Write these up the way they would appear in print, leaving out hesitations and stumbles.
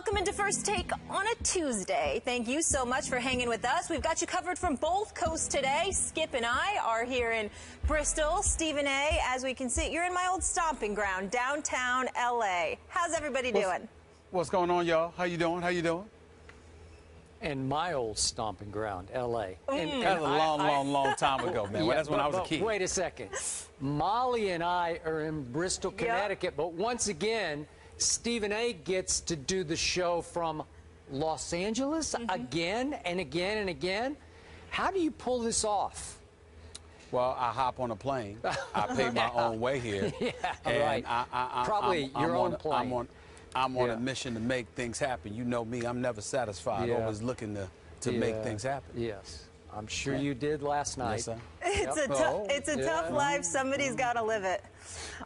Welcome into First Take on a Tuesday. Thank you so much for hanging with us. We've got you covered from both coasts today. Skip and I are here in Bristol. Stephen A., as we can see, you're in my old stomping ground, downtown L.A. How's everybody doing? What's going on, y'all? How you doing? How you doing? And my old stomping ground, L.A. And That was a long time ago, man. Yeah, That's when I was a kid. Wait a second. Molly and I are in Bristol, Connecticut, but once again, Stephen A. gets to do the show from Los Angeles again and again and again. How do you pull this off? Well, I hop on a plane. I pay my own way here. Right. Probably your own plane. I'm on a mission to make things happen. You know me, I'm never satisfied. Always looking to make things happen. Yes. I'm sure you did last night. Yes, sir. It's a tough life. Somebody's got to live it.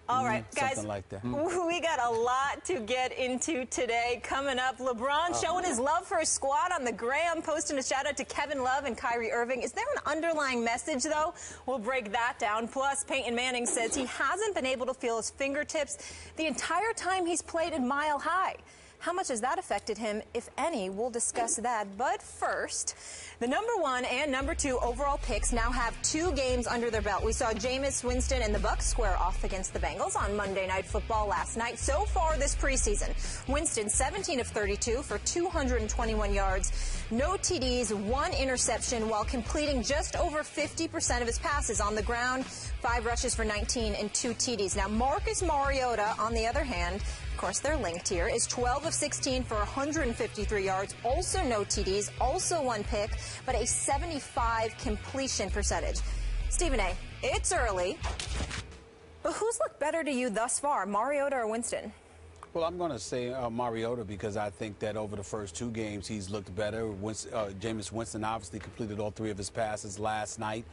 All right, guys, something like that. We got a lot to get into today. Coming up, LeBron showing his love for his squad on the gram, posting a shout-out to Kevin Love and Kyrie Irving. Is there an underlying message, though? We'll break that down. Plus, Peyton Manning says he hasn't been able to feel his fingertips the entire time he's played in Mile High. How much has that affected him, if any? We'll discuss that. But first, the #1 and #2 overall picks now have 2 games under their belt. We saw Jameis Winston and the Bucs square off against the Bengals on Monday Night Football last night. So far this preseason, Winston 17 of 32 for 221 yards, no TDs, 1 interception, while completing just over 50% of his passes on the ground, 5 rushes for 19 and 2 TDs. Now, Marcus Mariota, on the other hand, of course, they're linked here, is 12 of 16 for 153 yards, also no TDs, also 1 pick, but a 75 completion percentage. Stephen A., it's early, but who's looked better to you thus far, Mariota or Winston? Well, I'm going to say Mariota because I think that over the first 2 games he's looked better. Jameis Winston obviously completed all 3 of his passes last night,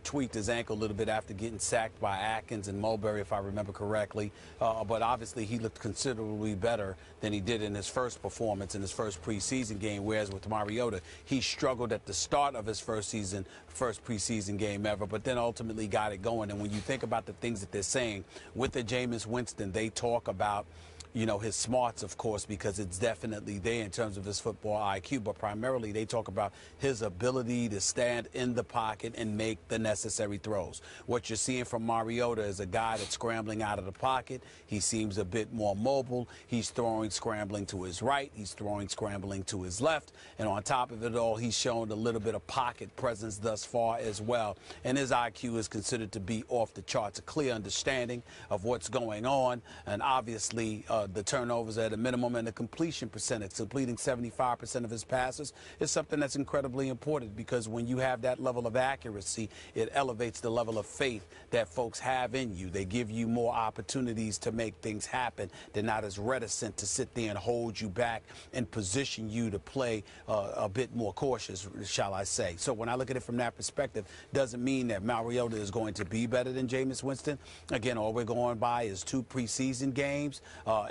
tweaked his ankle a little bit after getting sacked by Atkins and Mulberry, if I remember correctly. But obviously he looked considerably better than he did in his first performance in his first preseason game, whereas with Mariota, he struggled at the start of his first preseason game ever, but then ultimately got it going. And when you think about the things that they're saying with the Jameis Winston, they talk about his smarts, of course, because it's definitely there in terms of his football IQ, but primarily they talk about his ability to stand in the pocket and make the necessary throws. What you're seeing from Mariota is a guy that's scrambling out of the pocket. He seems a bit more mobile. He's throwing scrambling to his right. He's throwing scrambling to his left. And on top of it all, he's shown a little bit of pocket presence thus far as well. And his IQ is considered to be off the charts, a clear understanding of what's going on. And obviously, the turnovers at a minimum and the completion percentage, completing 75% of his passes, is something that's incredibly important because when you have that level of accuracy, it elevates the level of faith that folks have in you. They give you more opportunities to make things happen. They're not as reticent to sit there and hold you back and position you to play a bit more cautious, shall I say. So when I look at it from that perspective, doesn't mean that Mariota is going to be better than Jameis Winston. Again, all we're going by is 2 preseason games,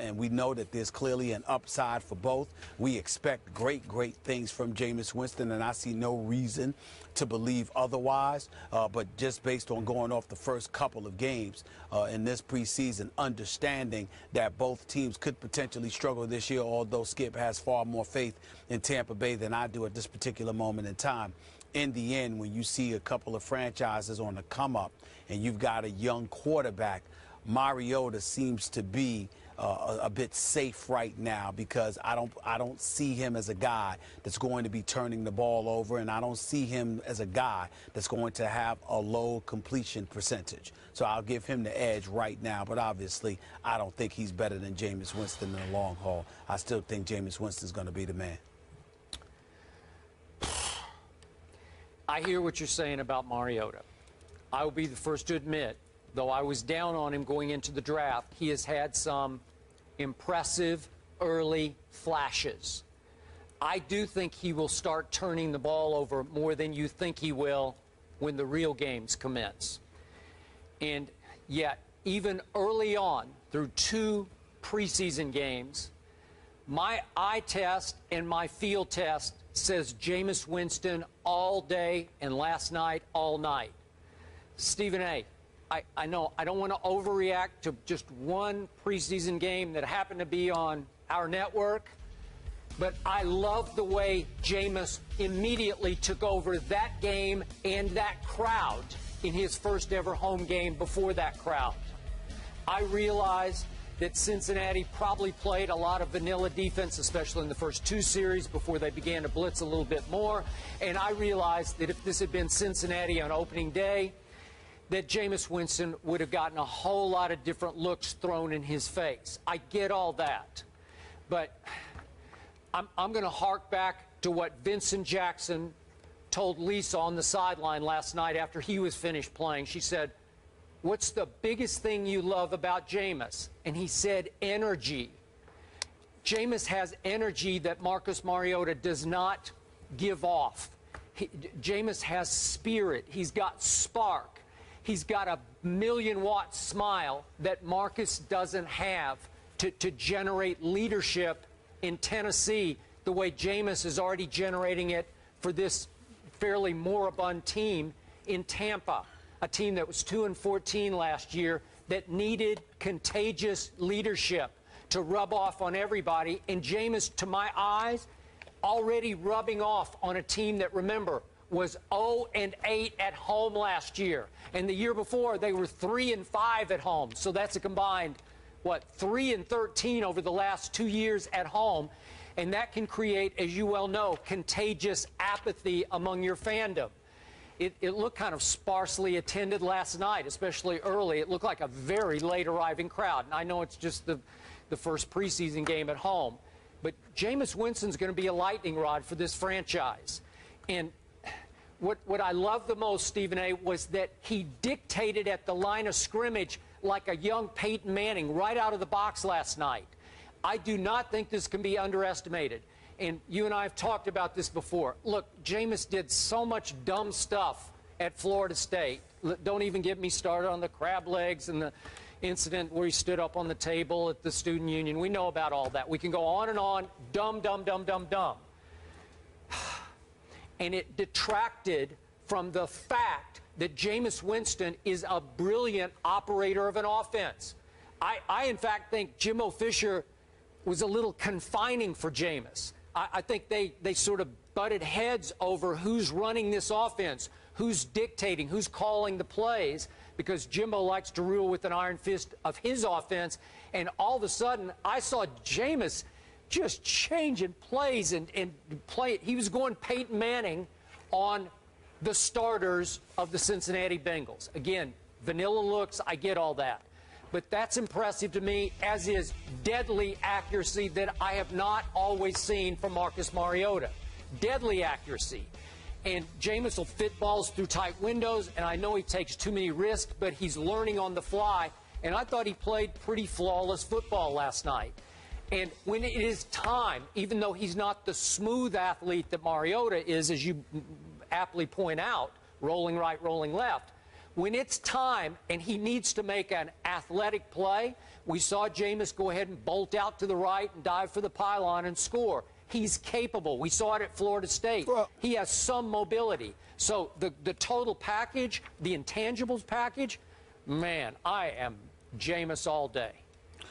and we know that there's clearly an upside for both. We expect great things from Jameis Winston, and I see no reason to believe otherwise. But just based on going off the first couple of games in this preseason, understanding that both teams could potentially struggle this year, although Skip has far more faith in Tampa Bay than I do at this particular moment in time. In the end, when you see a couple of franchises on the come up and you've got a young quarterback, Mariota seems to be a bit safe right now because I don't see him as a guy that's going to be turning the ball over, and I don't see him as a guy that's going to have a low completion percentage. So I'll give him the edge right now, but obviously I don't think he's better than Jameis Winston in the long haul. I still think Jameis Winston's going to be the man. I hear what you're saying about Mariota. I will be the first to admit, though I was down on him going into the draft, he has had some impressive early flashes. I do think he will start turning the ball over more than you think he will when the real games commence. And yet, even early on, through 2 preseason games, my eye test and my field test says Jameis Winston all day and last night all night. Stephen A., I know I don't want to overreact to just 1 preseason game that happened to be on our network, But I love the way Jameis immediately took over that game and that crowd in his first ever home game before that crowd. I realize that Cincinnati probably played a lot of vanilla defense, especially in the first two series before they began to blitz a little bit more. And I realized that if this had been Cincinnati on opening day, that Jameis Winston would have gotten a whole lot of different looks thrown in his face. I get all that. But I'm going to hark back to what Vincent Jackson told Lisa on the sideline last night after he was finished playing. She said, "What's the biggest thing you love about Jameis?" And he said, energy. Jameis has energy that Marcus Mariota does not give off. Jameis has spirit. He's got spark. He's got a million-watt smile that Marcus doesn't have to generate leadership in Tennessee the way Jameis is already generating it for this fairly moribund team in Tampa, a team that was 2-14 last year that needed contagious leadership to rub off on everybody. And Jameis, to my eyes, already rubbing off on a team that, remember, was 0-8 at home last year. And the year before, they were 3-5 at home. So that's a combined, 3-13 over the last 2 years at home. And that can create, as you well know, contagious apathy among your fandom. It looked kind of sparsely attended last night, especially early. It looked like a very late arriving crowd. And I know it's just the first preseason game at home. But Jameis Winston's going to be a lightning rod for this franchise. And what I love the most, Stephen A., was that he dictated at the line of scrimmage like a young Peyton Manning right out of the box last night. I do not think this can be underestimated. And you and I have talked about this before. Look, Jameis did so much dumb stuff at Florida State. Don't even get me started on the crab legs and the incident where he stood up on the table at the student union. We know about all that. We can go on and on. Dumb, dumb, dumb, dumb, dumb. And it detracted from the fact that Jameis Winston is a brilliant operator of an offense. I in fact, think Jimbo Fisher was a little confining for Jameis. I think they sort of butted heads over who's running this offense, who's dictating, who's calling the plays, because Jimbo likes to rule with an iron fist of his offense. And all of a sudden, I saw Jameis just changing plays and play. He was going Peyton Manning on the starters of the Cincinnati Bengals. Again, vanilla looks, I get all that. But that's impressive to me, as is deadly accuracy that I have not always seen from Marcus Mariota. Deadly accuracy. And Jameis will fit balls through tight windows, and I know he takes too many risks, but he's learning on the fly. And I thought he played pretty flawless football last night. And when it is time, even though he's not the smooth athlete that Mariota is, as you aptly point out, rolling right, rolling left, when it's time and he needs to make an athletic play, we saw Jameis go ahead and bolt out to the right and dive for the pylon and score. He's capable. We saw it at Florida State. Well, he has some mobility. So the total package, the intangibles package, man, I am Jameis all day.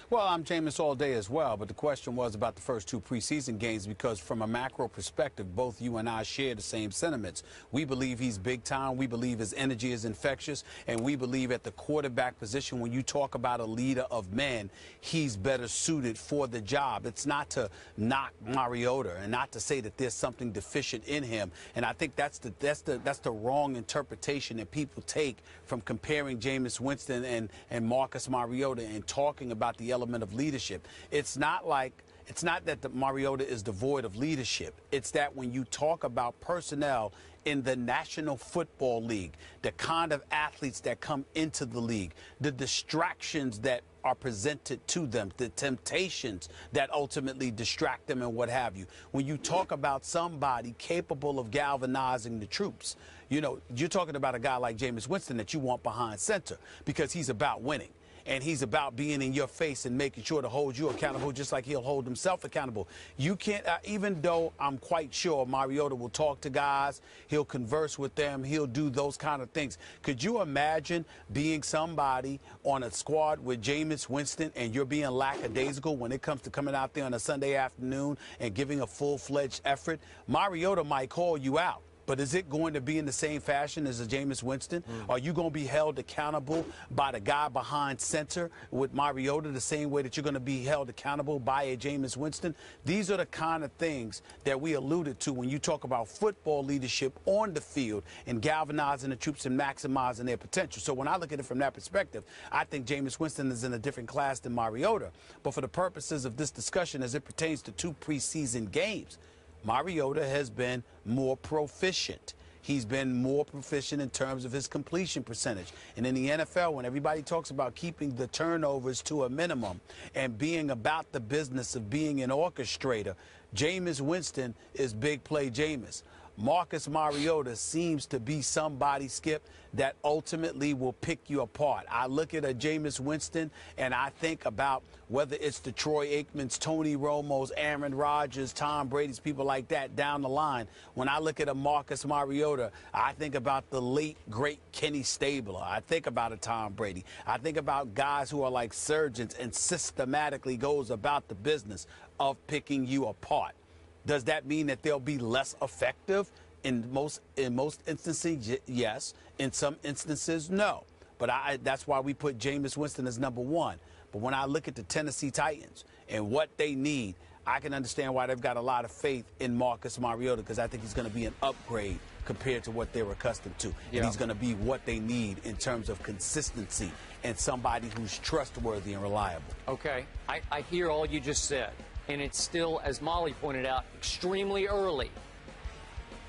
Well, I'm Jameis all day as well, but the question was about the first two preseason games, because from a macro perspective, both you and I share the same sentiments. We believe he's big time. We believe his energy is infectious, and we believe at the quarterback position, when you talk about a leader of men, he's better suited for the job. It's not to knock Mariota and not to say that there's something deficient in him. And I think that's the wrong interpretation that people take from comparing Jameis Winston and Marcus Mariota and talking about the element of leadership. It's not that the Mariota is devoid of leadership. It's that when you talk about personnel in the National Football League, the kind of athletes that come into the league, the distractions that are presented to them, the temptations that ultimately distract them and what have you. When you talk about somebody capable of galvanizing the troops, you know, you're talking about a guy like Jameis Winston that you want behind center because he's about winning. and he's about being in your face and making sure to hold you accountable just like he'll hold himself accountable. You can't, even though I'm quite sure Mariota will talk to guys, he'll converse with them, he'll do those kind of things. Could you imagine being somebody on a squad with Jameis Winston and you're being lackadaisical when it comes to coming out there on a Sunday afternoon and giving a full-fledged effort? Mariota might call you out. But is it going to be in the same fashion as a Jameis Winston? Are you going to be held accountable by the guy behind center with Mariota the same way that you're going to be held accountable by a Jameis Winston? These are the kind of things that we alluded to when you talk about football leadership on the field and galvanizing the troops and maximizing their potential. So when I look at it from that perspective, I think Jameis Winston is in a different class than Mariota. But for the purposes of this discussion as it pertains to 2 preseason games, Mariota has been more proficient. He's been more proficient in terms of his completion percentage. And in the NFL, when everybody talks about keeping the turnovers to a minimum and being about the business of being an orchestrator, Jameis Winston is big play Jameis. Marcus Mariota seems to be somebody, Skip, that ultimately will pick you apart. I look at a Jameis Winston and I think about whether it's the Troy Aikmans, Tony Romo's, Aaron Rodgers, Tom Brady's, people like that down the line. When I look at a Marcus Mariota, I think about the late, great Kenny Stabler. I think about a Tom Brady. I think about guys who are like surgeons and systematically goes about the business of picking you apart. Does that mean that they'll be less effective? In most instances, yes. In some instances, no. But that's why we put Jameis Winston as number 1. But when I look at the Tennessee Titans and what they need, I can understand why they've got a lot of faith in Marcus Mariota, because I think he's going to be an upgrade compared to what they're accustomed to. Yeah. And he's going to be what they need in terms of consistency and somebody who's trustworthy and reliable. Okay. I hear all you just said. And it's still, as Molly pointed out, extremely early.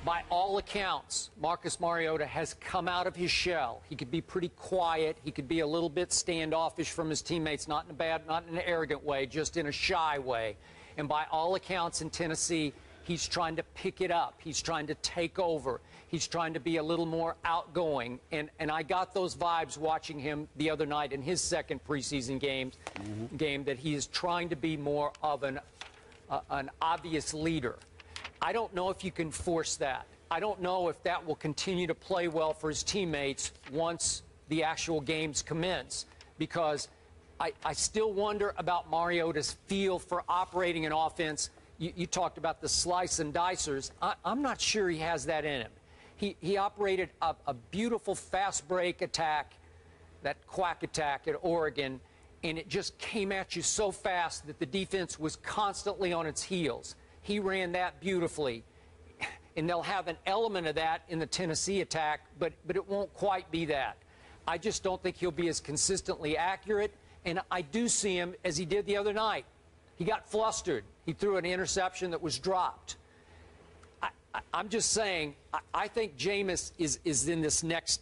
By all accounts, Marcus Mariota has come out of his shell. He could be pretty quiet. He could be a little bit standoffish from his teammates, not in a bad, not in an arrogant way, just in a shy way. And by all accounts in Tennessee, he's trying to pick it up. He's trying to take over. He's trying to be a little more outgoing. And I got those vibes watching him the other night in his second preseason game, that he is trying to be more of an obvious leader. I don't know if you can force that. I don't know if that will continue to play well for his teammates once the actual games commence, because I still wonder about Mariota's feel for operating an offense. You talked about the slice and dicers. I'm not sure he has that in him. He operated a beautiful fast break attack, that quack attack at Oregon, and it just came at you so fast that the defense was constantly on its heels. He ran that beautifully, and they'll have an element of that in the Tennessee attack, but it won't quite be that. I just don't think he'll be as consistently accurate, and I do see him as he did the other night. He got flustered. He threw an interception that was dropped. I'm just saying, I think Jameis is in this next,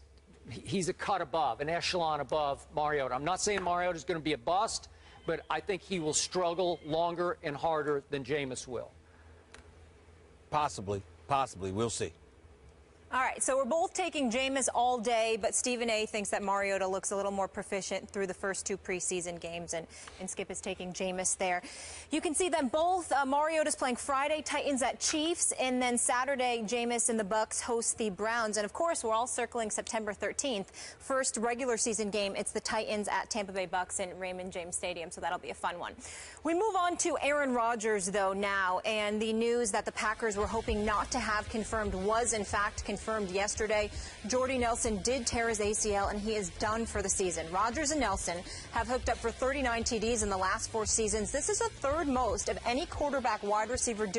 he's a cut above, an echelon above Mariota. I'm not saying Mariota's going to be a bust, but I think he will struggle longer and harder than Jameis will. Possibly. We'll see. All right, so we're both taking Jameis all day, but Stephen A. thinks that Mariota looks a little more proficient through the first 2 preseason games, and Skip is taking Jameis there. You can see them both. Mariota's playing Friday, Titans at Chiefs, and then Saturday, Jameis and the Bucs host the Browns. And, of course, we're all circling September 13th. First regular season game, it's the Titans at Tampa Bay Bucs in Raymond James Stadium, so that'll be a fun one. We move on to Aaron Rodgers, though, now, and the news that the Packers were hoping not to have confirmed was, in fact, confirmed yesterday. Jordy Nelson did tear his ACL, and he is done for the season. Rodgers and Nelson have hooked up for 39 TDs in the last 4 seasons. This is the 3rd most of any quarterback wide receiver duo